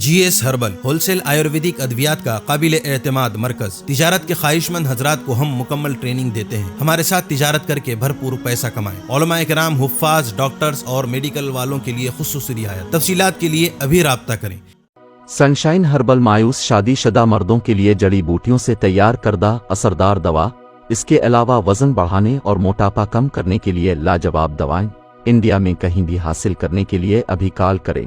جی S herbal wholesale Ayurvedic ادویات کا قابل اعتماد مرکز۔ تجارت کے خواہش مند حضرات کو ہم مکمل ٹریننگ دیتے ہیں۔ ہمارے ساتھ تجارت کر کے بھرپور پیسہ کمائیں۔ علماء کرام، حفاظ، ڈاکٹرز اور میڈیکل والوں کے لیے خصوصی رعایت۔ تفصیلات کے لیے ابھی رابطہ کریں۔ سنشائن ہربل مایوس شادی شدہ مردوں کے لیے جڑی بوٹیوں سے تیار کردہ اثردار دوا۔ اس کے علاوہ وزن بڑھانے اور موٹاپا کم کرنے کے لیے لاجواب دوائیں انڈیا میں کہیں بھی حاصل کرنے کے لیے ابھی کال کریں۔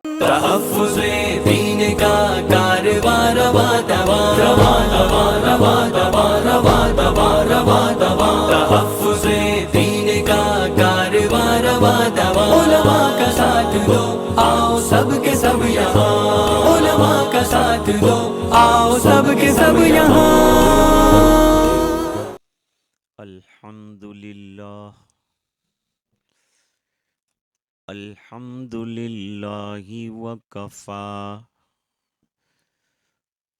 تحفظ دین کا کاروبار روا دوا روا دوا روا دوا روا دوا روا دوا تحفظ دین کا کاروبار روا دوا علماء کا ساتھ دو آؤ سب کے سب یہاں علماء کا ساتھ دو آؤ سب کے سب یہاں۔ الحمدللہ الحمدللہ وکفا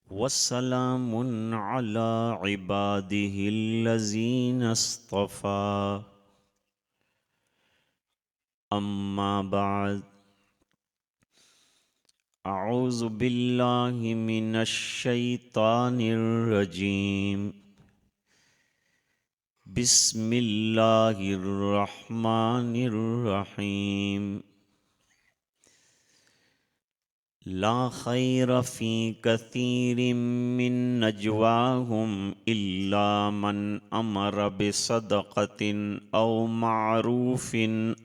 وسلام علی عبادہ الذین اصطفی اما بعد اعوذ باللہ من الشیطان الرجیم بسم اللہ الرحمن الرحیم لا خیر فی کثیر من نجواہم الا من امر بصدقۃ او معروف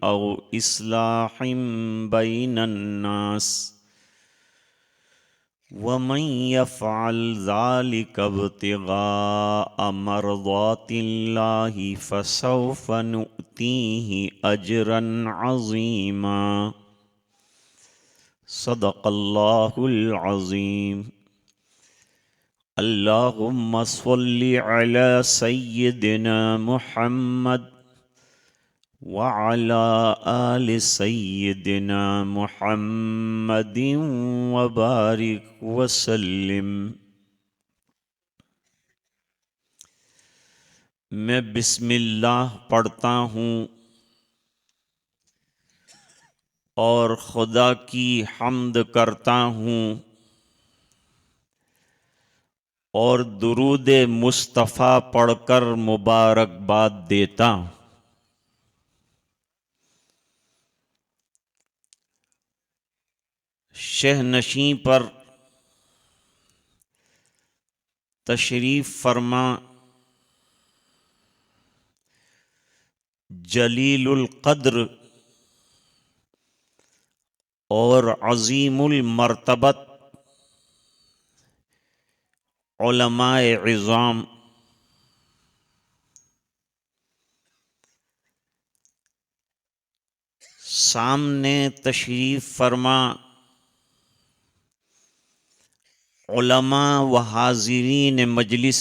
او اصلاح بین الناس ومن يفعل ذلك ابتغاء مرضات الله فسوف نؤتيه اجرا عظيما صدق الله العظيم اللهم صل على سيدنا محمد وعلى آل سيدنا محمد وبارك وسلم۔ میں بسم اللہ پڑھتا ہوں اور خدا کی حمد کرتا ہوں اور درود مصطفیٰ پڑھ کر مبارکباد دیتا ہوں۔ شہ نشیں پر تشریف فرما جلیل القدر اور عظیم المرتبت علماء عظام سامنے تشریف فرما علماء و حاضرین مجلس،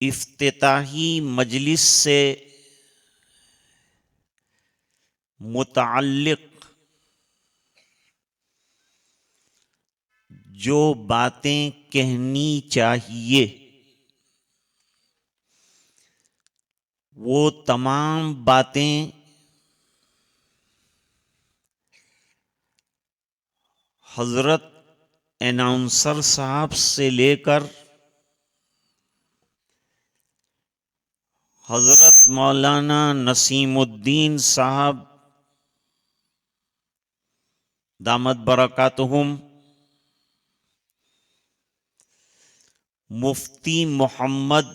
افتتاحی مجلس سے متعلق جو باتیں کہنی چاہیے وہ تمام باتیں حضرت اناؤنسر صاحب سے لے کر حضرت مولانا نسیم الدین صاحب دامت برکاتہم، مفتی محمد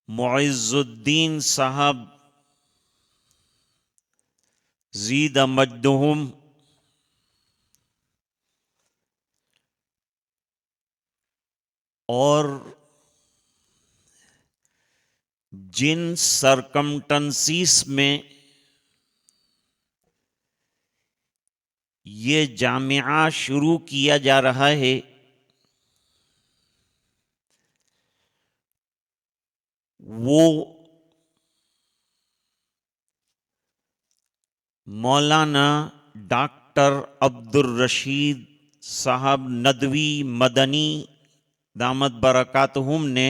معز الدین صاحب زید مجدہم، اور جن سرکمٹنسیز میں یہ جامعہ شروع کیا جا رہا ہے وہ مولانا ڈاکٹر عبد الرشید صاحب ندوی مدنی دامت برکاتہم نے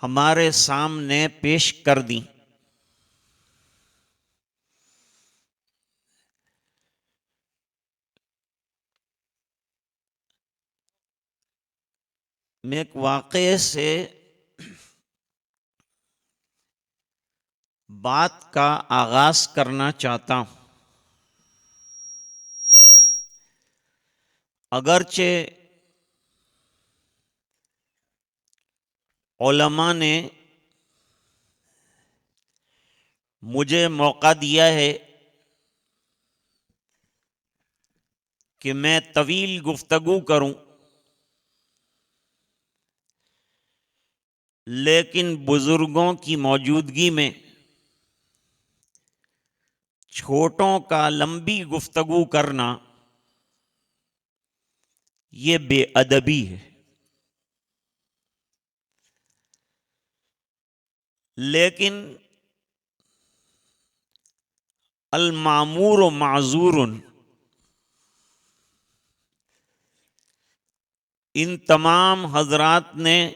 ہمارے سامنے پیش کر دیں۔ میں ایک واقعے سے بات کا آغاز کرنا چاہتا ہوں۔ اگرچہ علماء نے مجھے موقع دیا ہے کہ میں طویل گفتگو کروں، لیکن بزرگوں کی موجودگی میں چھوٹوں کا لمبی گفتگو کرنا یہ بے ادبی ہے۔ لیکن المامور معذور، ان تمام حضرات نے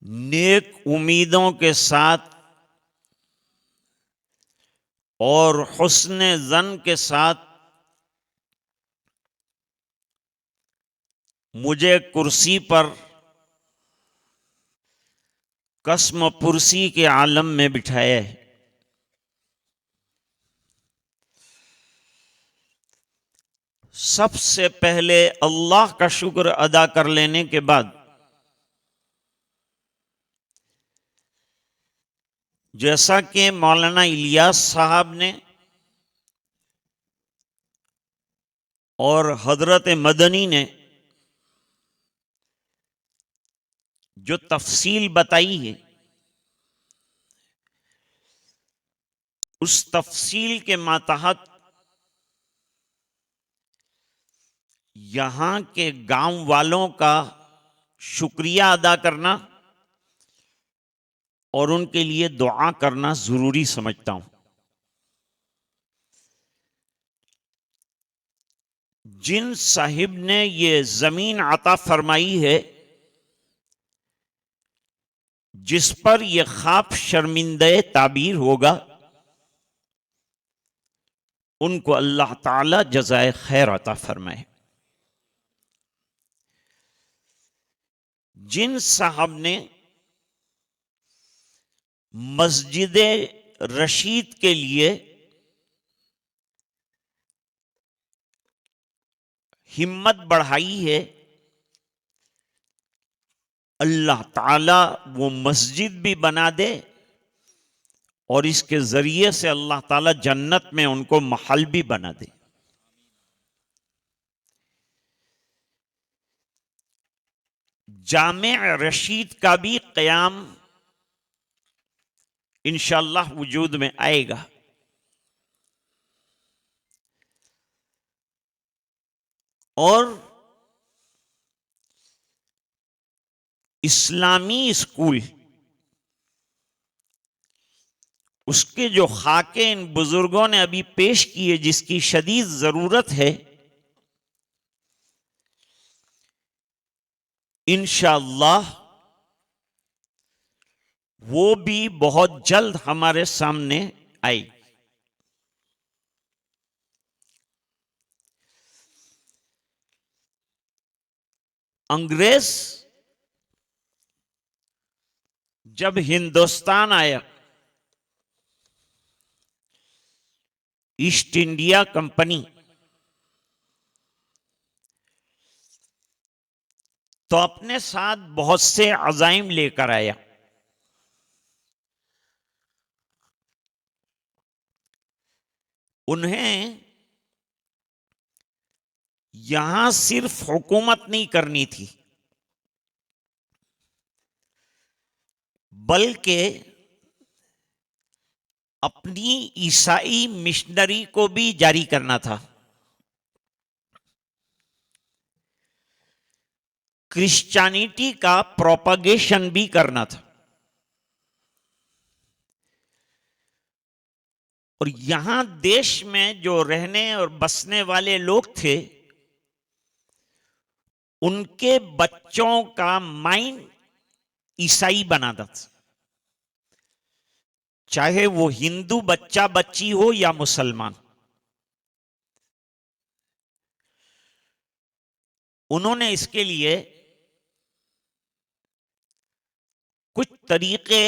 نیک امیدوں کے ساتھ اور حسن ظن کے ساتھ مجھے کرسی پر قسم پرسی کے عالم میں بٹھایا ہے۔ سب سے پہلے اللہ کا شکر ادا کر لینے کے بعد جیسا کہ مولانا الیاس صاحب نے اور حضرت مدنی نے جو تفصیل بتائی ہے، اس تفصیل کے ماتحت یہاں کے گاؤں والوں کا شکریہ ادا کرنا اور ان کے لیے دعا کرنا ضروری سمجھتا ہوں۔ جن صاحب نے یہ زمین عطا فرمائی ہے، جس پر یہ خواب شرمندہ تعبیر ہوگا، ان کو اللہ تعالی جزائے خیر عطا فرمائے۔ جن صاحب نے مسجد رشید کے لیے ہمت بڑھائی ہے، اللہ تعالی وہ مسجد بھی بنا دے اور اس کے ذریعے سے اللہ تعالی جنت میں ان کو محل بھی بنا دے۔ جامع رشید کا بھی قیام انشاءاللہ وجود میں آئے گا۔ اور اسلامی اسکول، اس کے جو خاکے ان بزرگوں نے ابھی پیش کیے، جس کی شدید ضرورت ہے، انشاءاللہ وہ بھی بہت جلد ہمارے سامنے آئے۔ انگریز جب ہندوستان آیا، ایسٹ انڈیا کمپنی، تو اپنے ساتھ بہت سے عزائم لے کر آیا۔ انہیں یہاں صرف حکومت نہیں کرنی تھی، بلکہ اپنی عیسائی مشنری کو بھی جاری کرنا تھا، کرسچینٹی کا پروپاگیشن بھی کرنا تھا۔ اور یہاں دیش میں جو رہنے اور بسنے والے لوگ تھے، ان کے بچوں کا مائنڈ عیسائی بناتا تھا، چاہے وہ ہندو بچہ بچی ہو یا مسلمان. انہوں نے اس کے لیے کچھ طریقے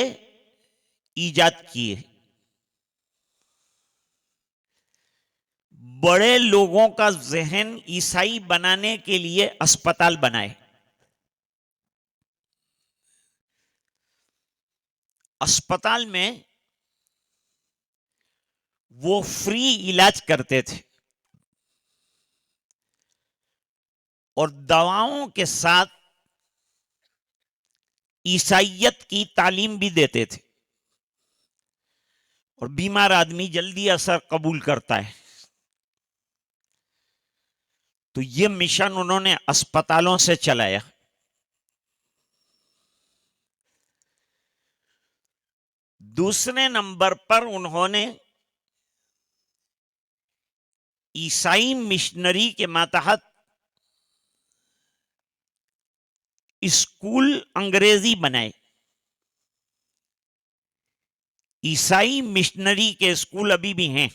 ایجاد کیے. بڑے لوگوں کا ذہن عیسائی بنانے کے لیے اسپتال بنائے. اسپتال میں وہ فری علاج کرتے تھے اور دواؤں کے ساتھ عیسائیت کی تعلیم بھی دیتے تھے، اور بیمار آدمی جلدی اثر قبول کرتا ہے. تو یہ مشن انہوں نے اسپتالوں سے چلایا. دوسرے نمبر پر انہوں نے عیسائی مشنری کے ماتحت اسکول انگریزی بنائے. عیسائی مشنری کے اسکول ابھی بھی ہیں،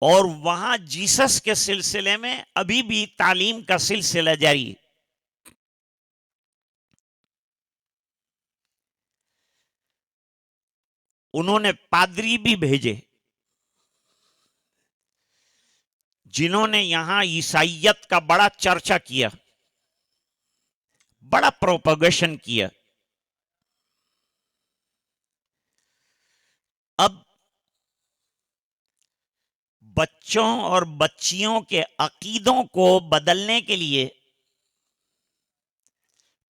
اور وہاں جیسس کے سلسلے میں ابھی بھی تعلیم کا سلسلہ جاری ہے. انہوں نے پادری بھی بھیجے جنہوں نے یہاں عیسائیت کا بڑا چرچا کیا، بڑا پروپیگیشن کیا. اب بچوں اور بچیوں کے عقیدوں کو بدلنے کے لیے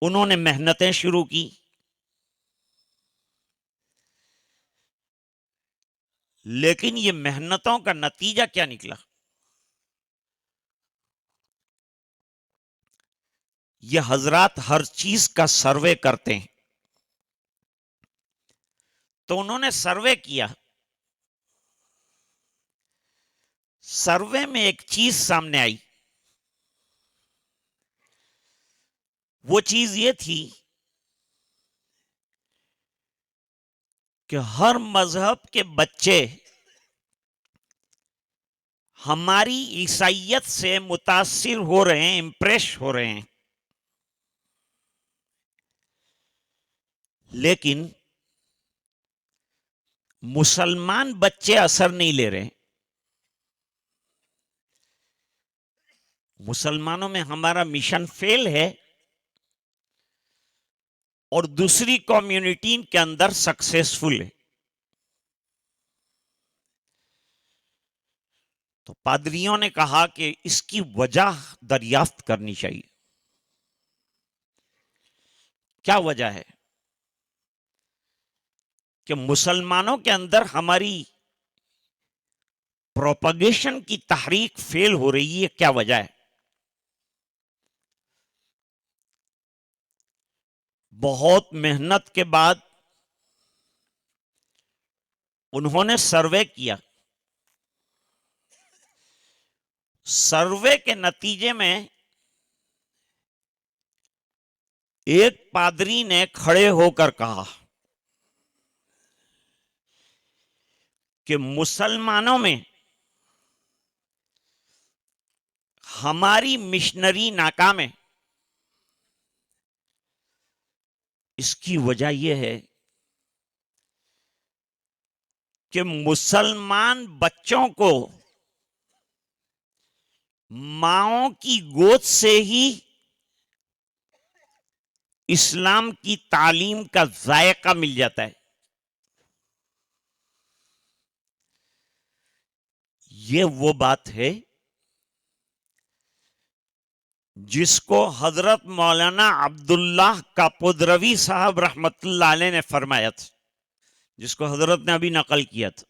انہوں نے محنتیں شروع کی. لیکن یہ محنتوں کا نتیجہ کیا نکلا؟ یہ حضرات ہر چیز کا سروے کرتے ہیں. تو انہوں نے سروے کیا. سروے میں ایک چیز سامنے آئی. وہ چیز یہ تھی کہ ہر مذہب کے بچے ہماری عیسائیت سے متاثر ہو رہے ہیں، امپریس ہو رہے ہیں، لیکن مسلمان بچے اثر نہیں لے رہے. مسلمانوں میں ہمارا مشن فیل ہے اور دوسری کمیونٹی کے اندر سکسیسفل ہے. تو پادریوں نے کہا کہ اس کی وجہ دریافت کرنی چاہیے. کیا وجہ ہے کہ مسلمانوں کے اندر ہماری پروپیگیشن کی تحریک فیل ہو رہی ہے؟ کیا وجہ ہے؟ بہت محنت کے بعد انہوں نے سروے کیا. سروے کے نتیجے میں ایک پادری نے کھڑے ہو کر کہا کہ مسلمانوں میں ہماری مشنری ناکام ہے. اس کی وجہ یہ ہے کہ مسلمان بچوں کو ماؤں کی گود سے ہی اسلام کی تعلیم کا ذائقہ مل جاتا ہے. یہ وہ بات ہے جس کو حضرت مولانا عبداللہ کاپودروی صاحب رحمت اللہ علیہ نے فرمایا تھا، جس کو حضرت نے ابھی نقل کیا تھا.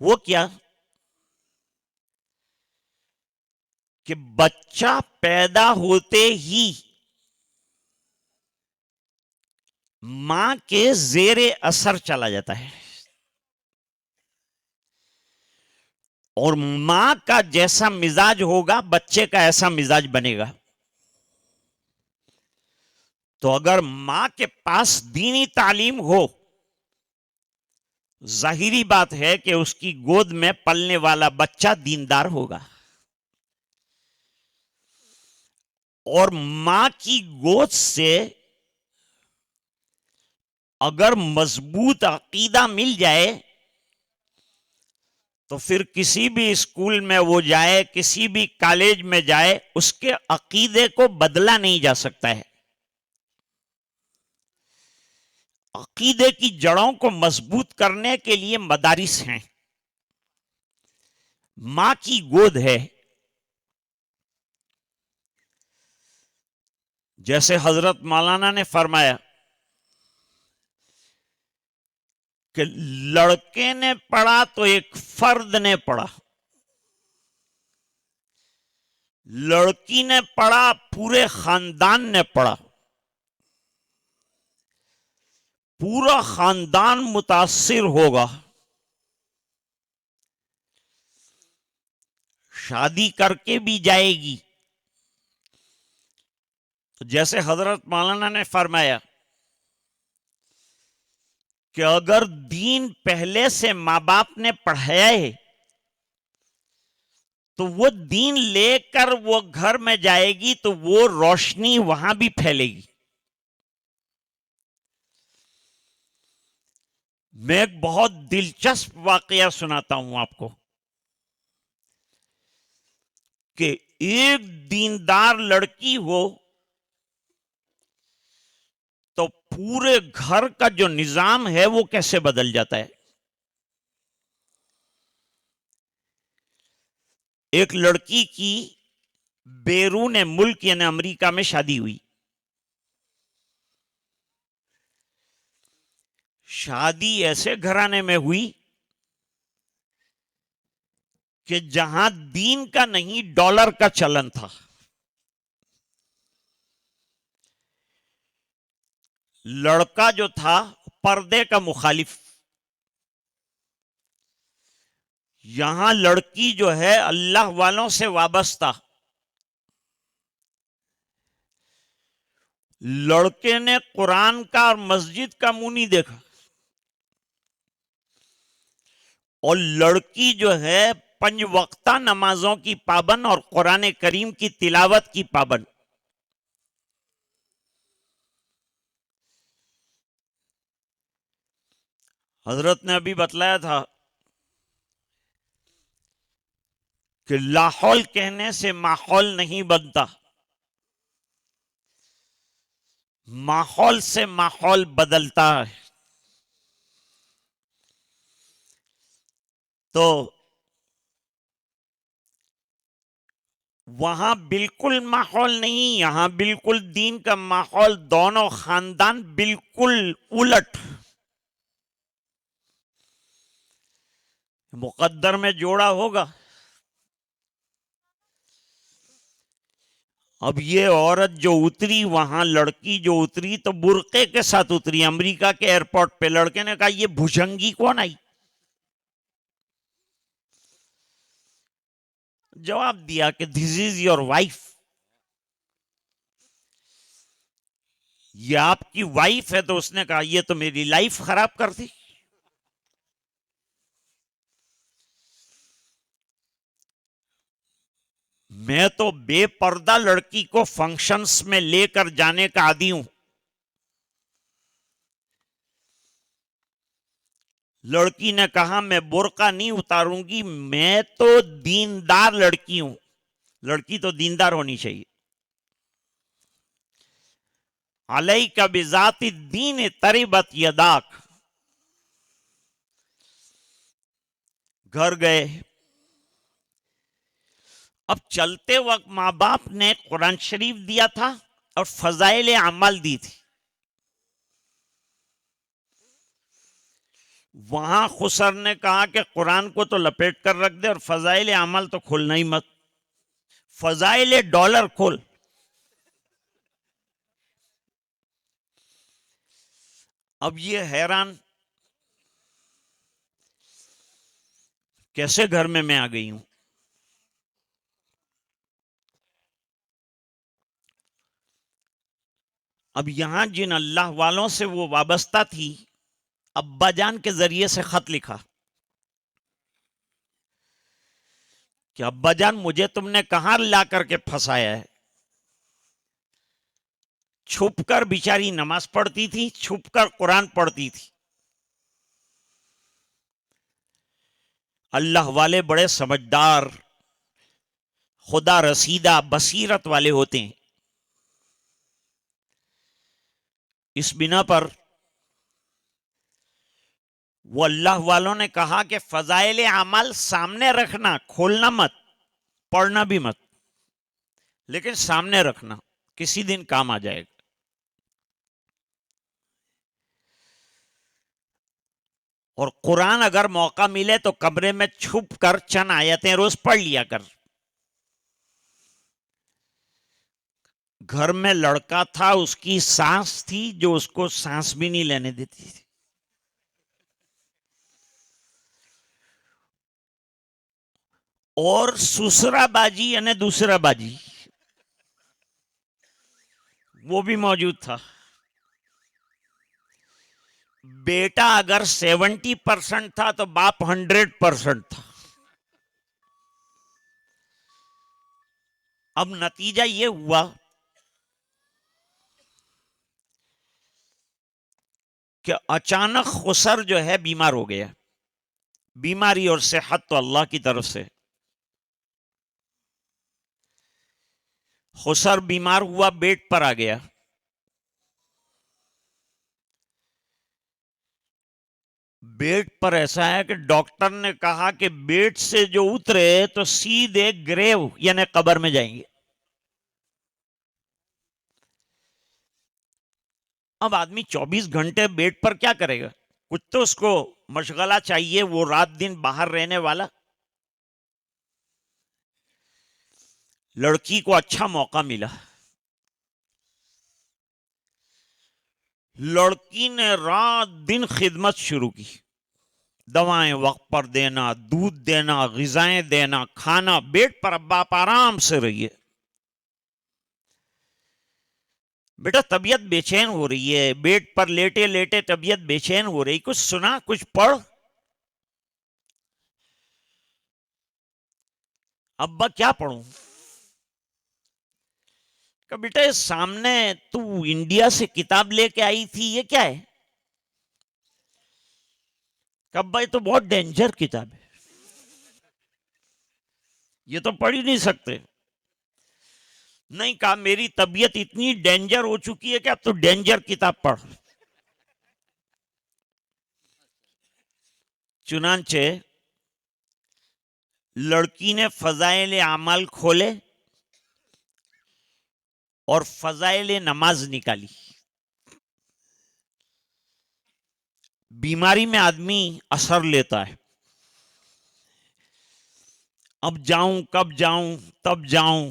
وہ کیا کہ بچہ پیدا ہوتے ہی ماں کے زیر اثر چلا جاتا ہے. اور ماں کا جیسا مزاج ہوگا بچے کا ایسا مزاج بنے گا. تو اگر ماں کے پاس دینی تعلیم ہو، ظاہری بات ہے کہ اس کی گود میں پلنے والا بچہ دیندار ہوگا. اور ماں کی گود سے اگر مضبوط عقیدہ مل جائے تو پھر کسی بھی اسکول میں وہ جائے، کسی بھی کالج میں جائے، اس کے عقیدے کو بدلا نہیں جا سکتا ہے. عقیدے کی جڑوں کو مضبوط کرنے کے لیے مدارس ہیں، ماں کی گود ہے. جیسے حضرت مولانا نے فرمایا کہ لڑکے نے پڑھا تو ایک فرد نے پڑھا، لڑکی نے پڑھا پورے خاندان نے پڑھا، پورا خاندان متاثر ہوگا. شادی کر کے بھی جائے گی. تو جیسے حضرت مولانا نے فرمایا کہ اگر دین پہلے سے ماں باپ نے پڑھایا ہے تو وہ دین لے کر وہ گھر میں جائے گی تو وہ روشنی وہاں بھی پھیلے گی. میں ایک بہت دلچسپ واقعہ سناتا ہوں آپ کو کہ ایک دیندار لڑکی ہو تو پورے گھر کا جو نظام ہے وہ کیسے بدل جاتا ہے. ایک لڑکی کی بیرون ملک یعنی امریکہ میں شادی ہوئی. شادی ایسے گھرانے میں ہوئی کہ جہاں دین کا نہیں ڈالر کا چلن تھا. لڑکا جو تھا پردے کا مخالف، یہاں لڑکی جو ہے اللہ والوں سے وابستہ. لڑکے نے قرآن کا اور مسجد کا منہ نہیں دیکھا، اور لڑکی جو ہے 5 وقتہ نمازوں کی پابند اور قرآن کریم کی تلاوت کی پابند. حضرت نے ابھی بتلایا تھا کہ لاحول کہنے سے ماحول نہیں بنتا، ماحول سے ماحول بدلتا ہے. تو وہاں بالکل ماحول نہیں، یہاں بالکل دین کا ماحول، دونوں خاندان بالکل الٹ. مقدر میں جوڑا ہوگا. اب یہ عورت جو اتری وہاں، لڑکی جو اتری تو برقعے کے ساتھ اتری امریکہ کے ایئرپورٹ پہ. لڑکے نے کہا یہ بھجنگی کون آئی؟ جواب دیا کہ دس از یور وائف. یہ آپ کی وائف ہے. تو اس نے کہا یہ تو میری لائف خراب کر دی. میں تو بے پردہ لڑکی کو فنکشنز میں لے کر جانے کا عادی ہوں. لڑکی نے کہا میں برقع نہیں اتاروں گی، میں تو دیندار لڑکی ہوں. لڑکی تو دیندار ہونی چاہیے. علیک بذات الدین تربت یداک. گھر گئے. اب چلتے وقت ماں باپ نے قرآن شریف دیا تھا اور فضائل عمل دی تھی. وہاں خسر نے کہا کہ قرآن کو تو لپیٹ کر رکھ دے اور فضائل عمل تو کھولنا ہی مت. فضائل ڈالر کھول. اب یہ حیران کیسے گھر میں آ گئی ہوں؟ اب یہاں جن اللہ والوں سے وہ وابستہ تھی، ابا جان کے ذریعے سے خط لکھا کہ ابا جان مجھے تم نے کہاں لا کر کے پھنسایا ہے؟ چھپ کر بیچاری نماز پڑھتی تھی، چھپ کر قرآن پڑھتی تھی. اللہ والے بڑے سمجھدار، خدا رسیدہ بصیرت والے ہوتے ہیں. اس بنا پر وہ اللہ والوں نے کہا کہ فضائل اعمال سامنے رکھنا، کھولنا مت، پڑھنا بھی مت، لیکن سامنے رکھنا، کسی دن کام آ جائے گا. اور قرآن اگر موقع ملے تو کمرے میں چھپ کر چند آیتیں روز پڑھ لیا کر. گھر میں لڑکا تھا، اس کی سانس تھی جو اس کو سانس بھی نہیں لینے دیتی تھی. اور سسرا باجی یعنی دوسرا باجی وہ بھی موجود تھا. بیٹا اگر 70% تھا تو باپ 100% تھا. اب نتیجہ یہ ہوا کہ اچانک خسر جو ہے بیمار ہو گیا. بیماری اور صحت تو اللہ کی طرف سے. خسر بیمار ہوا، بیڈ پر آ گیا. بیڈ پر ایسا ہے کہ ڈاکٹر نے کہا کہ بیڈ سے جو اترے تو سیدھے گریو یعنی قبر میں جائیں گے. اب آدمی 24 گھنٹے بیڈ پر کیا کرے گا؟ کچھ تو اس کو مشغلہ چاہیے، وہ رات دن باہر رہنے والا. لڑکی کو اچھا موقع ملا. لڑکی نے رات دن خدمت شروع کی. دوائیں وقت پر دینا، دودھ دینا، غذائیں دینا، کھانا. بیڈ پر ابا آپ آرام سے رہیے. بیٹا طبیعت بے چین ہو رہی ہے، بیڈ پر لیٹے لیٹے طبیعت بے چین ہو رہی، کچھ سنا، کچھ پڑھ. ابا کیا پڑھوں؟ کہ بیٹا سامنے تو انڈیا سے کتاب لے کے آئی تھی، یہ کیا ہے؟ کہ ابا یہ تو بہت ڈینجر کتاب ہے، یہ تو پڑھ ہی نہیں سکتے. نہیں، کہا میری طبیعت اتنی ڈینجر ہو چکی ہے کہ اب تو ڈینجر کتاب پڑھ. چنانچہ لڑکی نے فضائل اعمال کھولے اور فضائل نماز نکالی. بیماری میں آدمی اثر لیتا ہے. اب جاؤں، کب جاؤں، تب جاؤں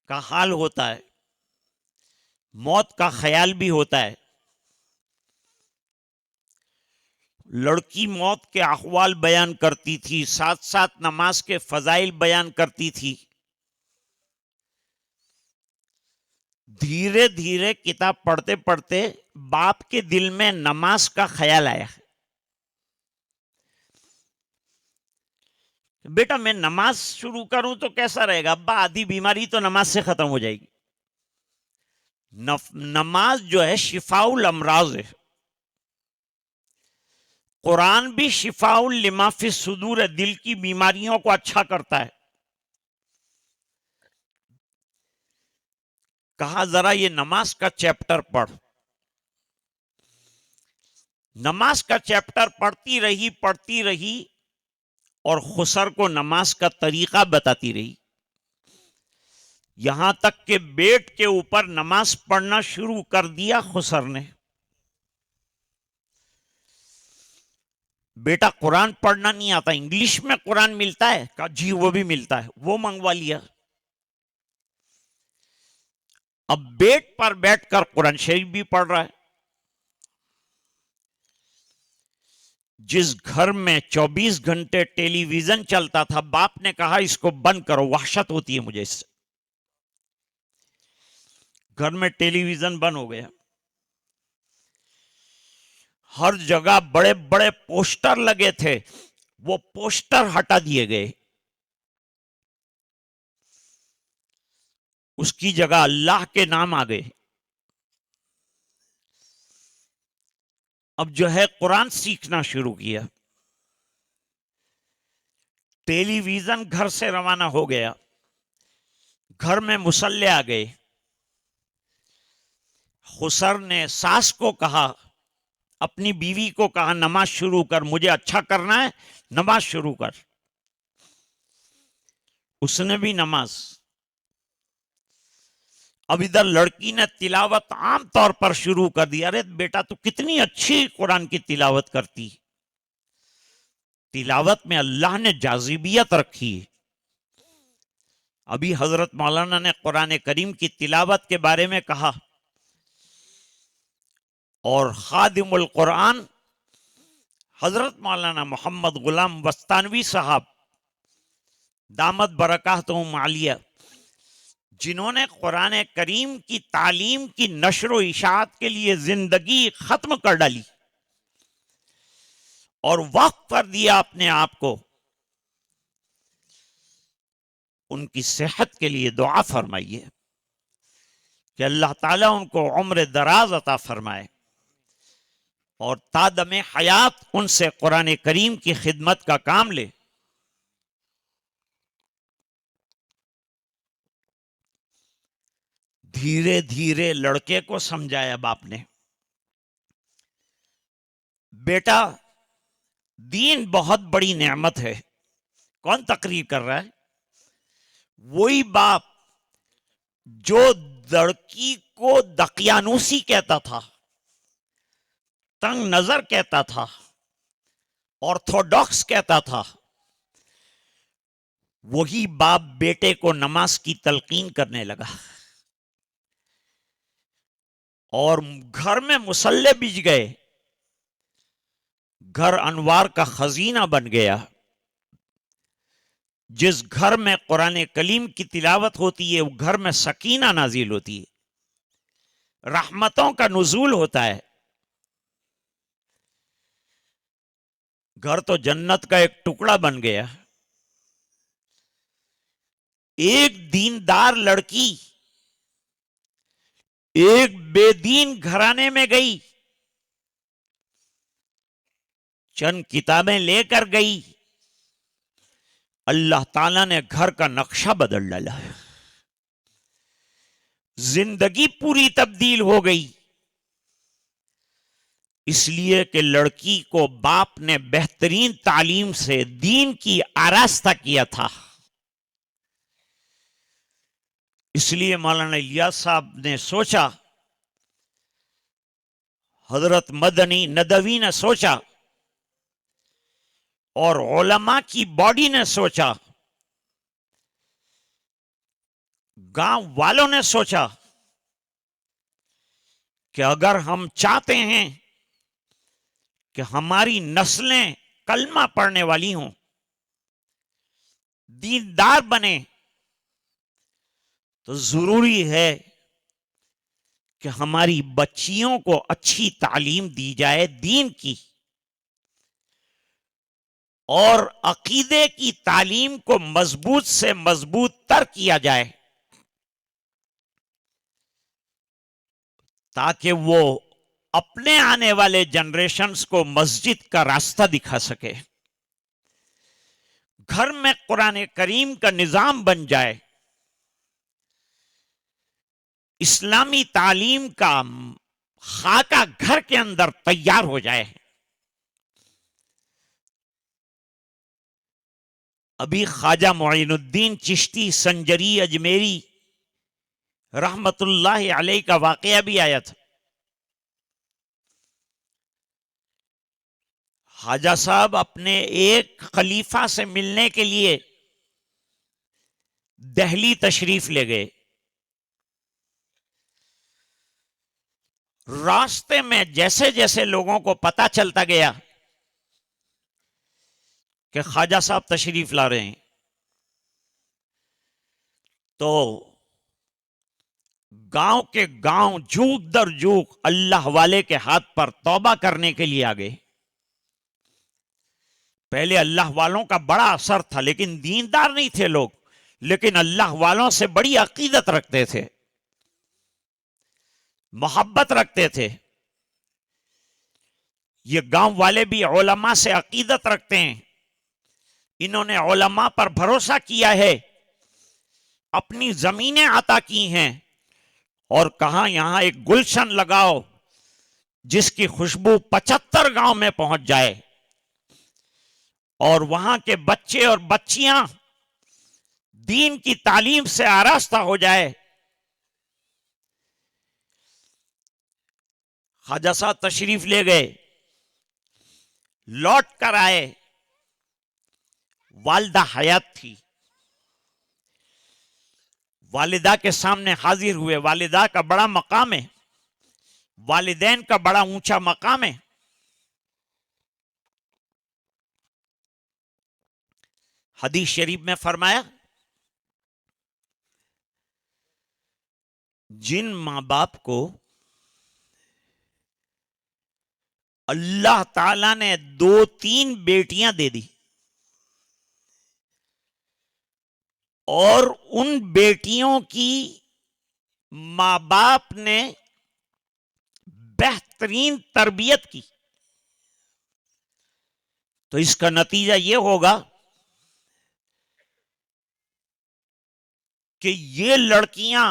کا حال ہوتا ہے. موت کا خیال بھی ہوتا ہے. لڑکی موت کے احوال بیان کرتی تھی، ساتھ ساتھ نماز کے فضائل بیان کرتی تھی. دھیرے دھیرے کتاب پڑھتے پڑھتے باپ کے دل میں نماز کا خیال آیا. بیٹا میں نماز شروع کروں تو کیسا رہے گا؟ ابا آدھی بیماری تو نماز سے ختم ہو جائے گی. نماز جو ہے شفاء الامراض ہے. قرآن بھی شفاء لما فی الصدور ہے، دل کی بیماریوں کو اچھا کرتا ہے. کہا ذرا یہ نماز کا چیپٹر پڑھ. نماز کا چیپٹر پڑھتی رہی اور خسر کو نماز کا طریقہ بتاتی رہی. یہاں تک کہ بیٹ کے اوپر نماز پڑھنا شروع کر دیا خسر نے. بیٹا قرآن پڑھنا نہیں آتا، انگلش میں قرآن ملتا ہے؟ کہا جی وہ بھی ملتا ہے، وہ منگوا لیا. اب بیٹ پر بیٹھ کر قرآن شریف بھی پڑھ رہا ہے. جس گھر میں 24 گھنٹے ٹیلی ویژن چلتا تھا، باپ نے کہا اس کو بند کرو، وحشت ہوتی ہے مجھے اس سے۔ گھر میں ٹیلی ویژن بند ہو گیا، ہر جگہ بڑے بڑے پوسٹر لگے تھے، وہ پوسٹر ہٹا دیے گئے، اس کی جگہ اللہ کے نام آ گئے۔ اب جو ہے قرآن سیکھنا شروع کیا، ٹیلی ویژن گھر سے روانہ ہو گیا، گھر میں مصلے آ گئے۔ خسر نے ساس کو کہا، اپنی بیوی کو کہا نماز شروع کر، مجھے اچھا کرنا ہے، نماز شروع کر۔ اس نے بھی نماز۔ اب ادھر لڑکی نے تلاوت عام طور پر شروع کر دی، ارے بیٹا تو کتنی اچھی قرآن کی تلاوت کرتی، تلاوت میں اللہ نے جاذبیت رکھی۔ ابھی حضرت مولانا نے قرآن کریم کی تلاوت کے بارے میں کہا، اور خادم القرآن حضرت مولانا محمد غلام وستانوی صاحب دامت برکاتہم عالیہ، جنہوں نے قرآن کریم کی تعلیم کی نشر و اشاعت کے لیے زندگی ختم کر ڈالی اور وقف کر دیا اپنے آپ کو، ان کی صحت کے لیے دعا فرمائیے کہ اللہ تعالیٰ ان کو عمر دراز عطا فرمائے اور تا دم حیات ان سے قرآن کریم کی خدمت کا کام لے۔ دھیرے دھیرے لڑکے کو سمجھایا باپ نے، بیٹا دین بہت بڑی نعمت ہے۔ کون تقریر کر رہا ہے؟ وہی باپ جو لڑکی کو دقیانوسی کہتا تھا، تنگ نظر کہتا تھا، آرتھوڈاکس کہتا تھا، وہی باپ بیٹے کو نماز کی تلقین کرنے لگا، اور گھر میں مصلے بچ گئے، گھر انوار کا خزینہ بن گیا۔ جس گھر میں قرآن کریم کی تلاوت ہوتی ہے، وہ گھر میں سکینہ نازل ہوتی ہے، رحمتوں کا نزول ہوتا ہے۔ گھر تو جنت کا ایک ٹکڑا بن گیا۔ ایک دیندار لڑکی ایک بے دین گھرانے میں گئی، چند کتابیں لے کر گئی، اللہ تعالیٰ نے گھر کا نقشہ بدل ڈالا، زندگی پوری تبدیل ہو گئی۔ اس لیے کہ لڑکی کو باپ نے بہترین تعلیم سے دین کی آراستہ کیا تھا۔ اس لیے مولانا الیاس صاحب نے سوچا، حضرت مدنی ندوی نے سوچا، اور علماء کی باڈی نے سوچا، گاؤں والوں نے سوچا کہ اگر ہم چاہتے ہیں کہ ہماری نسلیں کلمہ پڑھنے والی ہوں، دیندار بنے، تو ضروری ہے کہ ہماری بچیوں کو اچھی تعلیم دی جائے دین کی، اور عقیدے کی تعلیم کو مضبوط سے مضبوط تر کیا جائے، تاکہ وہ اپنے آنے والے جنریشنز کو مسجد کا راستہ دکھا سکے، گھر میں قرآن کریم کا نظام بن جائے، اسلامی تعلیم کا خاکہ گھر کے اندر تیار ہو جائے۔ ابھی خواجہ معین الدین چشتی سنجری اجمیری رحمت اللہ علیہ کا واقعہ بھی آیا تھا۔ خواجہ صاحب اپنے ایک خلیفہ سے ملنے کے لیے دہلی تشریف لے گئے۔ راستے میں جیسے جیسے لوگوں کو پتہ چلتا گیا کہ خواجہ صاحب تشریف لا رہے ہیں، تو گاؤں کے گاؤں جھوک در جھوک اللہ والے کے ہاتھ پر توبہ کرنے کے لیے آ گئے۔ پہلے اللہ والوں کا بڑا اثر تھا، لیکن دیندار نہیں تھے لوگ، لیکن اللہ والوں سے بڑی عقیدت رکھتے تھے، محبت رکھتے تھے۔ یہ گاؤں والے بھی علماء سے عقیدت رکھتے ہیں، انہوں نے علماء پر بھروسہ کیا ہے، اپنی زمینیں عطا کی ہیں، اور کہا یہاں ایک گلشن لگاؤ جس کی خوشبو 75 گاؤں میں پہنچ جائے، اور وہاں کے بچے اور بچیاں دین کی تعلیم سے آراستہ ہو جائے۔ خواجہ صاحب تشریف لے گئے، لوٹ کر آئے، والدہ حیات تھی، والدہ کے سامنے حاضر ہوئے۔ والدہ کا بڑا مقام ہے، والدین کا بڑا اونچا مقام ہے۔ حدیث شریف میں فرمایا، جن ماں باپ کو اللہ تعالیٰ نے 2-3 بیٹیاں دے دی اور ان بیٹیوں کی ماں باپ نے بہترین تربیت کی، تو اس کا نتیجہ یہ ہوگا کہ یہ لڑکیاں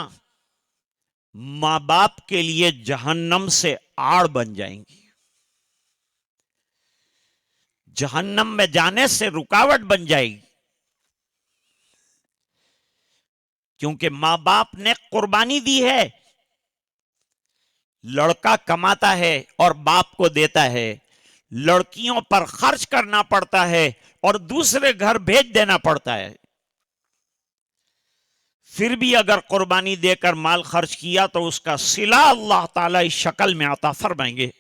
ماں باپ کے لیے جہنم سے آڑ بن جائیں گی، جہنم میں جانے سے رکاوٹ بن جائے گی، کیونکہ ماں باپ نے قربانی دی ہے۔ لڑکا کماتا ہے اور باپ کو دیتا ہے، لڑکیوں پر خرچ کرنا پڑتا ہے اور دوسرے گھر بھیج دینا پڑتا ہے، پھر بھی اگر قربانی دے کر مال خرچ کیا تو اس کا صلہ اللہ تعالیٰ اس شکل میں عطا فرمائیں گے۔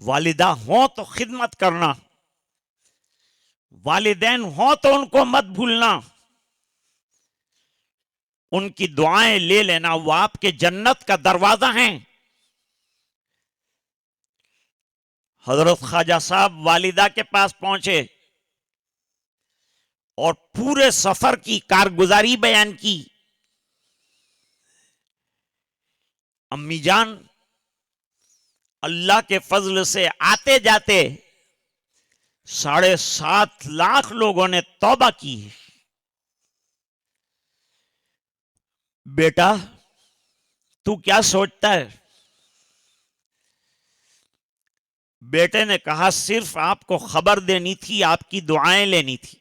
والدہ ہوں تو خدمت کرنا، والدین ہوں تو ان کو مت بھولنا، ان کی دعائیں لے لینا، وہ آپ کے جنت کا دروازہ ہیں۔ حضرت خواجہ صاحب والدہ کے پاس پہنچے اور پورے سفر کی کارگزاری بیان کی۔ امی جان، اللہ کے فضل سے آتے جاتے 7.5 لاکھ لوگوں نے توبہ کی۔ بیٹا تو کیا سوچتا ہے؟ بیٹے نے کہا صرف آپ کو خبر دینی تھی، آپ کی دعائیں لینی تھی۔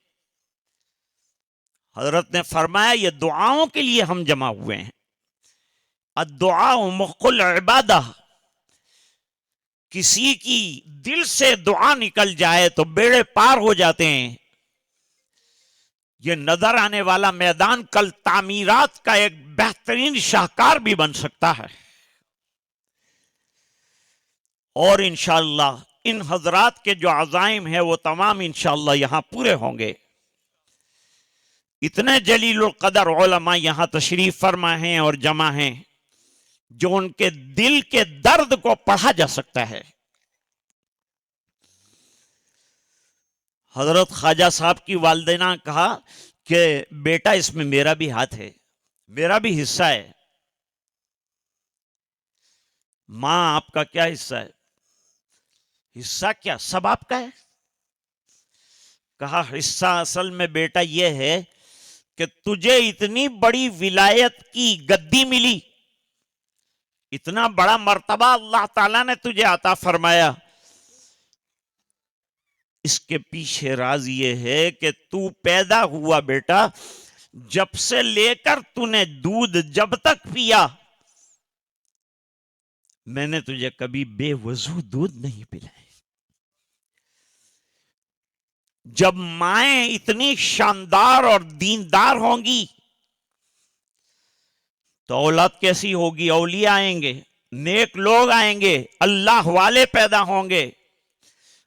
حضرت نے فرمایا یہ دعاؤں کے لیے ہم جمع ہوئے ہیں، الدعاء مخ العبادہ، کسی کی دل سے دعا نکل جائے تو بیڑے پار ہو جاتے ہیں۔ یہ نظر آنے والا میدان کل تعمیرات کا ایک بہترین شاہکار بھی بن سکتا ہے، اور انشاءاللہ ان حضرات کے جو عزائم ہیں وہ تمام انشاءاللہ یہاں پورے ہوں گے۔ اتنے جلیل القدر علماء یہاں تشریف فرما ہیں اور جمع ہیں جو ان کے دل کے درد کو پڑھا جا سکتا ہے۔ حضرت خواجہ صاحب کی والدینہ نے کہا کہ بیٹا اس میں میرا بھی ہاتھ ہے، میرا بھی حصہ ہے۔ ماں آپ کا کیا حصہ ہے؟ حصہ کیا، سب آپ کا ہے؟ کہا حصہ اصل میں بیٹا یہ ہے کہ تجھے اتنی بڑی ولایت کی گدی ملی، اتنا بڑا مرتبہ اللہ تعالیٰ نے تجھے عطا فرمایا، اس کے پیچھے راز یہ ہے کہ تو پیدا ہوا بیٹا، جب سے لے کر تو نے دودھ جب تک پیا، میں نے تجھے کبھی بے وضو دودھ نہیں پلائے۔ جب مائیں اتنی شاندار اور دیندار ہوں گی تو اولاد کیسی ہوگی؟ اولیاء آئیں گے، نیک لوگ آئیں گے، اللہ والے پیدا ہوں گے۔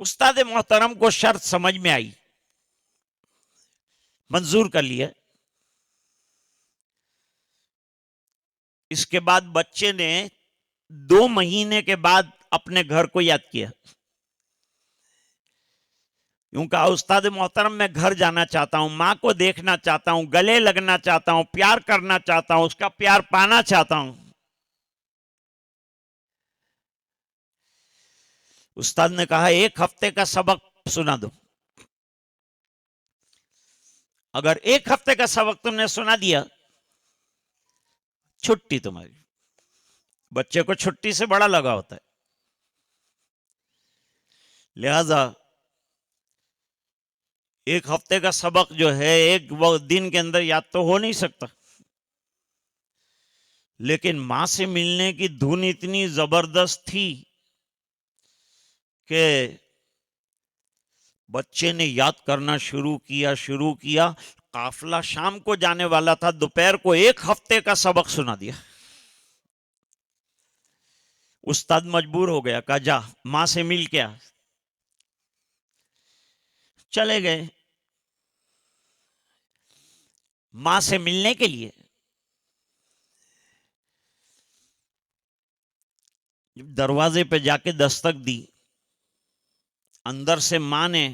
استاد محترم کو شرط سمجھ میں آئی، منظور کر لیا۔ اس کے بعد بچے نے 2 مہینے کے بعد اپنے گھر کو یاد کیا، یوں کہا استاد محترم میں گھر جانا چاہتا ہوں، ماں کو دیکھنا چاہتا ہوں، گلے لگنا چاہتا ہوں، پیار کرنا چاہتا ہوں، اس کا پیار پانا چاہتا ہوں۔ استاد نے کہا 1 ہفتے کا سبق سنا دو، اگر 1 ہفتے کا سبق تم نے سنا دیا چھٹی تمہاری۔ بچے کو چھٹی سے بڑا لگا ہوتا ہے، لہذا 1 ہفتے کا سبق جو ہے 1 دن کے اندر یاد تو ہو نہیں سکتا، لیکن ماں سے ملنے کی دھن اتنی زبردست تھی کہ بچے نے یاد کرنا شروع کیا۔ قافلہ شام کو جانے والا تھا، دوپہر کو 1 ہفتے کا سبق سنا دیا۔ استاد مجبور ہو گیا، کہا جا ماں سے مل کے آ۔ چلے گئے ماں سے ملنے کے لیے۔ جب دروازے پہ جا کے دستک دی، اندر سے ماں نے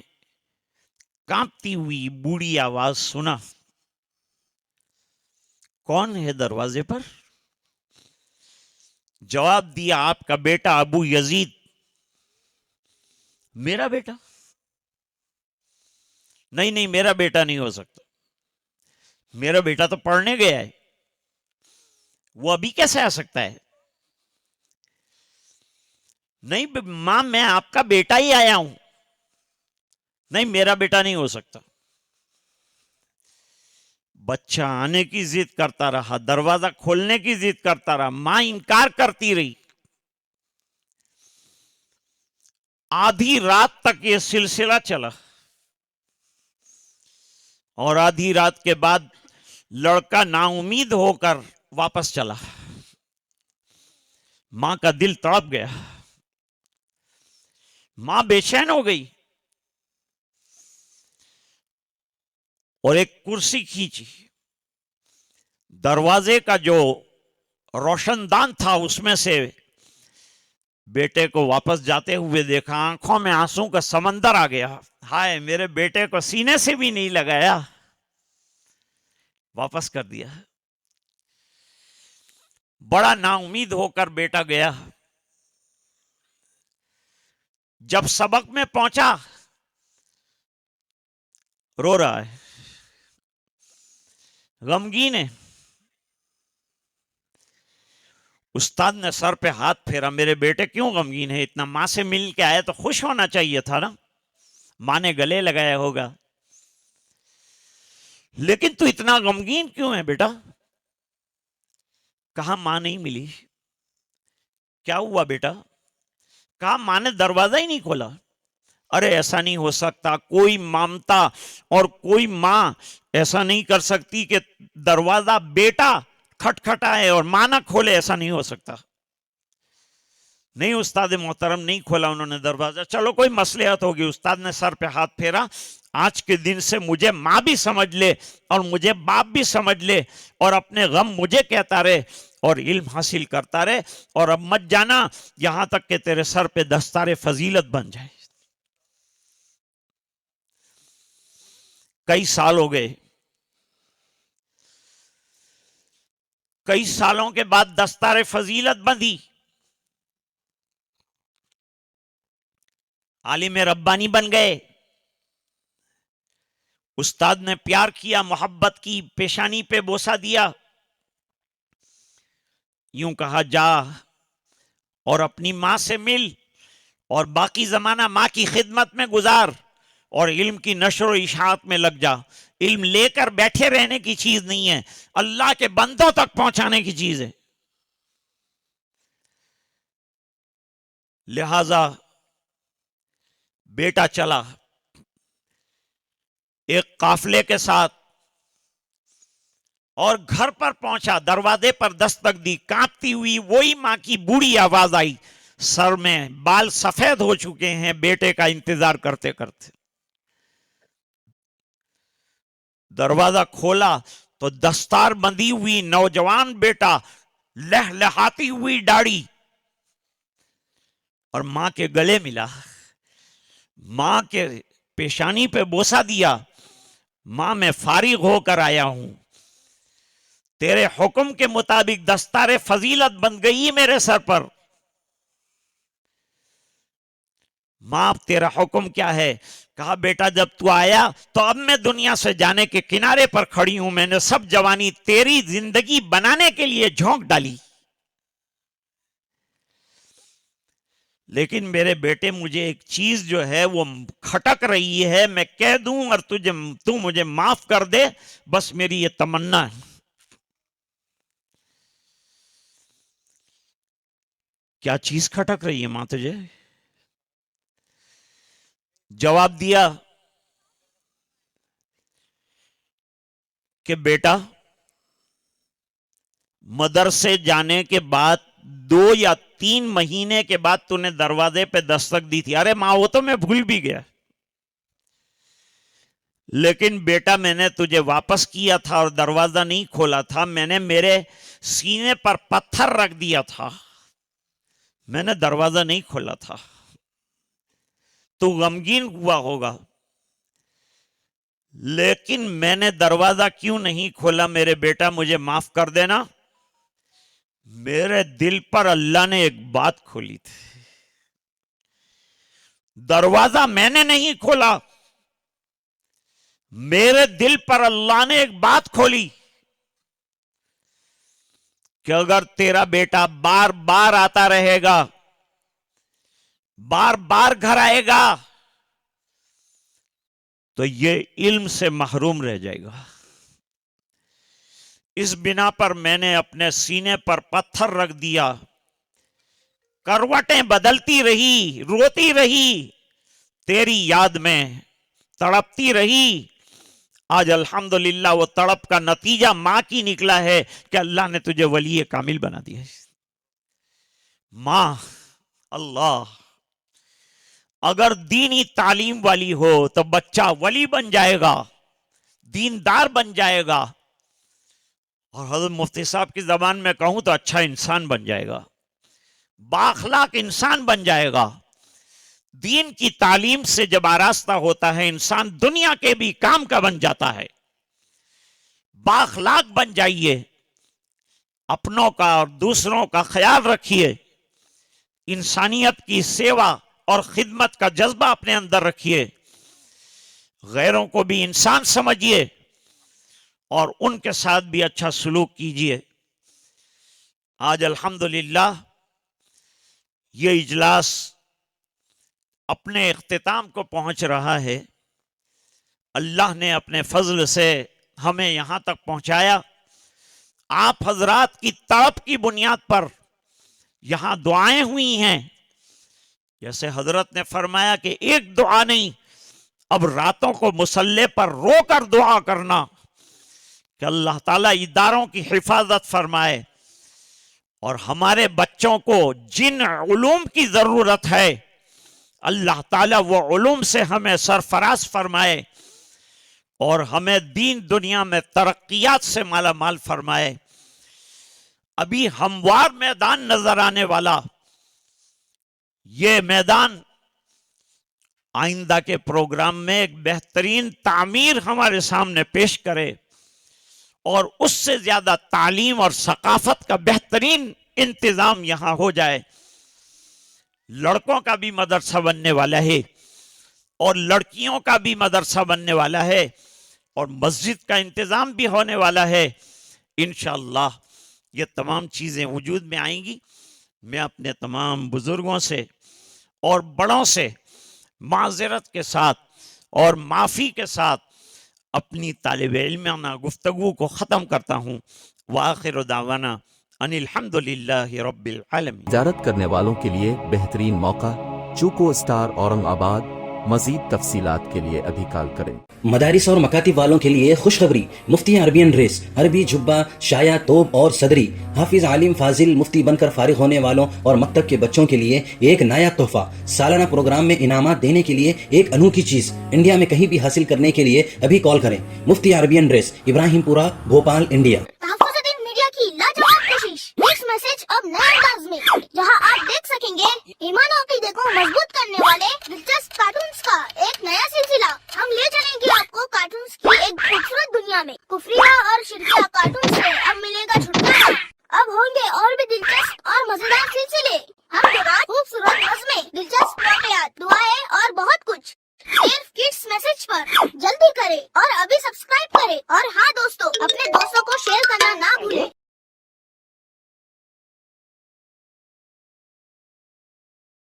کانپتی ہوئی بوڑھی آواز سنا، کون ہے دروازے پر؟ جواب دیا، آپ کا بیٹا ابو یزید۔ میرا بیٹا؟ نہیں میرا بیٹا نہیں ہو سکتا، میرا بیٹا تو پڑھنے گیا ہے، وہ ابھی کیسے آ سکتا ہے؟ نہیں ماں میں آپ کا بیٹا ہی آیا ہوں۔ نہیں میرا بیٹا نہیں ہو سکتا۔ بچہ آنے کی ضد کرتا رہا، دروازہ کھولنے کی ضد کرتا رہا، ماں انکار کرتی رہی۔ آدھی رات تک یہ سلسلہ چلا، اور آدھی رات کے بعد لڑکا نا امید ہو کر واپس چلا۔ ماں کا دل تڑپ گیا، ماں بے چین ہو گئی اور ایک کرسی کھینچی، دروازے کا جو روشن دان تھا اس میں سے بیٹے کو واپس جاتے ہوئے دیکھا، آنکھوں میں آنسوں کا سمندر آ گیا۔ ہائے میرے بیٹے کو سینے سے بھی نہیں لگایا، واپس کر دیا۔ بڑا نا امید ہو کر بیٹا گیا۔ جب سبق میں پہنچا رو رہا ہے، غمگین ہے۔ استاد نے سر پہ ہاتھ پھیرا، میرے بیٹے کیوں غمگین ہے اتنا؟ ماں سے مل کے آیا تو خوش ہونا چاہیے تھا نا، ماں نے گلے لگایا ہوگا، لیکن تو اتنا غمگین کیوں ہے بیٹا؟ کہا ماں نہیں ملی۔ کیا ہوا بیٹا؟ کہا ماں نے دروازہ ہی نہیں کھولا۔ ارے ایسا نہیں ہو سکتا، کوئی مامتا اور کوئی ماں ایسا نہیں کر سکتی کہ دروازہ بیٹا کھٹکھٹائے اور ماں نہ کھولے، ایسا نہیں ہو سکتا۔ نہیں استاد محترم نہیں کھولا انہوں نے دروازہ، چلو کوئی مصلحت ہوگی۔ استاد نے سر پہ ہاتھ پھیرا، آج کے دن سے مجھے ماں بھی سمجھ لے اور مجھے باپ بھی سمجھ لے، اور اپنے غم مجھے کہتا رہے اور علم حاصل کرتا رہے، اور اب مت جانا یہاں تک کہ تیرے سر پہ دستار فضیلت بن جائے۔ کئی سال ہو گئے، کئی سالوں کے بعد دستار فضیلت بندھی، عالم ربانی بن گئے۔ استاد نے پیار کیا، محبت کی، پیشانی پہ بوسہ دیا، یوں کہا جا اور اپنی ماں سے مل اور باقی زمانہ ماں کی خدمت میں گزار اور علم کی نشر و اشاعت میں لگ جا۔ علم لے کر بیٹھے رہنے کی چیز نہیں ہے، اللہ کے بندوں تک پہنچانے کی چیز ہے۔ لہذا بیٹا چلا ایک قافلے کے ساتھ اور گھر پر پہنچا، دروازے پر دستک دی، کانپتی ہوئی وہی ماں کی بوڑھی آواز آئی، سر میں بال سفید ہو چکے ہیں بیٹے کا انتظار کرتے کرتے. دروازہ کھولا تو دستار بندھی ہوئی نوجوان بیٹا، لہلہاتی ہوئی داڑھی، اور ماں کے گلے ملا، ماں کے پیشانی پہ بوسہ دیا. ماں میں فارغ ہو کر آیا ہوں، تیرے حکم کے مطابق دستار فضیلت بن گئی میرے سر پر. ماں تیرا حکم کیا ہے؟ کہا بیٹا جب تو آیا تو اب میں دنیا سے جانے کے کنارے پر کھڑی ہوں، میں نے سب جوانی تیری زندگی بنانے کے لیے جھونک ڈالی، لیکن میرے بیٹے مجھے ایک چیز جو ہے وہ کھٹک رہی ہے، میں کہہ دوں اور تو مجھے معاف کر دے، بس میری یہ تمنا ہے. کیا چیز کھٹک رہی ہے ماں تجھے؟ جواب دیا کہ بیٹا مدرسے جانے کے بعد 2 یا 3 مہینے کے بعد تو نے دروازے پہ دستک دی تھی. ارے ماں وہ تو میں بھول بھی گیا، لیکن بیٹا میں نے تجھے واپس کیا تھا اور دروازہ نہیں کھولا تھا، میں نے میرے سینے پر پتھر رکھ دیا تھا، میں نے دروازہ نہیں کھولا تھا. تو غمگین ہوا ہوگا، لیکن میں نے دروازہ کیوں نہیں کھولا میرے بیٹا، مجھے معاف کر دینا. میرے دل پر اللہ نے ایک بات کھولی تھی، دروازہ میں نے نہیں کھولا، میرے دل پر اللہ نے ایک بات کھولی کہ اگر تیرا بیٹا بار بار آتا رہے گا، بار بار گھر آئے گا، تو یہ علم سے محروم رہ جائے گا. اس بنا پر میں نے اپنے سینے پر پتھر رکھ دیا، کروٹیں بدلتی رہی، روتی رہی، تیری یاد میں تڑپتی رہی. آج الحمدللہ وہ تڑپ کا نتیجہ ماں کی نکلا ہے کہ اللہ نے تجھے ولی کامل بنا دیا. ماں اللہ اگر دینی تعلیم والی ہو تو بچہ ولی بن جائے گا، دیندار بن جائے گا، اور حضرت مفتی صاحب کی زبان میں کہوں تو اچھا انسان بن جائے گا، بااخلاق انسان بن جائے گا. دین کی تعلیم سے جب آراستہ ہوتا ہے انسان دنیا کے بھی کام کا بن جاتا ہے. بااخلاق بن جائیے، اپنوں کا اور دوسروں کا خیال رکھیے، انسانیت کی سیوا اور خدمت کا جذبہ اپنے اندر رکھیے، غیروں کو بھی انسان سمجھیے اور ان کے ساتھ بھی اچھا سلوک کیجیے. آج الحمدللہ یہ اجلاس اپنے اختتام کو پہنچ رہا ہے. اللہ نے اپنے فضل سے ہمیں یہاں تک پہنچایا. آپ حضرات کی تڑپ کی بنیاد پر یہاں دعائیں ہوئی ہیں. جیسے حضرت نے فرمایا کہ ایک دعا نہیں، اب راتوں کو مصلی پر رو کر دعا کرنا کہ اللہ تعالیٰ اداروں کی حفاظت فرمائے اور ہمارے بچوں کو جن علوم کی ضرورت ہے اللہ تعالیٰ وہ علوم سے ہمیں سرفراز فرمائے اور ہمیں دین دنیا میں ترقیات سے مالا مال فرمائے. ابھی ہموار میدان نظر آنے والا یہ میدان آئندہ کے پروگرام میں ایک بہترین تعمیر ہمارے سامنے پیش کرے اور اس سے زیادہ تعلیم اور ثقافت کا بہترین انتظام یہاں ہو جائے. لڑکوں کا بھی مدرسہ بننے والا ہے اور لڑکیوں کا بھی مدرسہ بننے والا ہے اور مسجد کا انتظام بھی ہونے والا ہے. انشاءاللہ یہ تمام چیزیں وجود میں آئیں گی. میں اپنے تمام بزرگوں سے اور بڑوں سے معذرت کے ساتھ اور معافی کے ساتھ اپنی طالب علمانہ گفتگو کو ختم کرتا ہوں. وآخر دعوانا ان الحمدللہ رب العالمین. تجارت کرنے والوں کے لیے بہترین موقع چوکو اسٹار اورنگ آباد مزید تفصیلات کے لیے ابھی کال کریں۔ مدارس اور مکاتب والوں کے لیے خوشخبری، مفتی عربین ریس، عربی جبہ، شایا، توب اور صدری، حافظ عالم فاضل مفتی بن کر فارغ ہونے والوں اور مکتب کے بچوں کے لیے ایک نیا تحفہ، سالانہ پروگرام میں انعامات دینے کے لیے ایک انوکھی چیز، انڈیا میں کہیں بھی حاصل کرنے کے لیے ابھی کال کریں۔ مفتی عربین ریس، ابراہیم پورہ، بھوپال، انڈیا۔ تحفظ میڈیا کی لاجواب کوشش، نیکسٹ میسج اب نئے انداز میں، جہاں آپ دیکھ سکیں گے ایمان و عقیدے کو مضبوط کرنے والے دلچسپ کارٹونز کا ایک نیا سلسلہ۔ ہم لے چلیں گے آپ کو کارٹونز کی ایک خوبصورت دنیا میں۔ کفریہ اور شرکیہ کارٹون سے اب ملے گا چھٹکارا۔ اب ہوں گے اور بھی دلچسپ اور مزیدار سلسلے، ہم کے بعد خوبصورت نظمیں، دلچسپ واقعات، دعائیں اور بہت کچھ، صرف کڈس میسج پر۔ جلدی کرے اور ابھی سبسکرائب کرے اور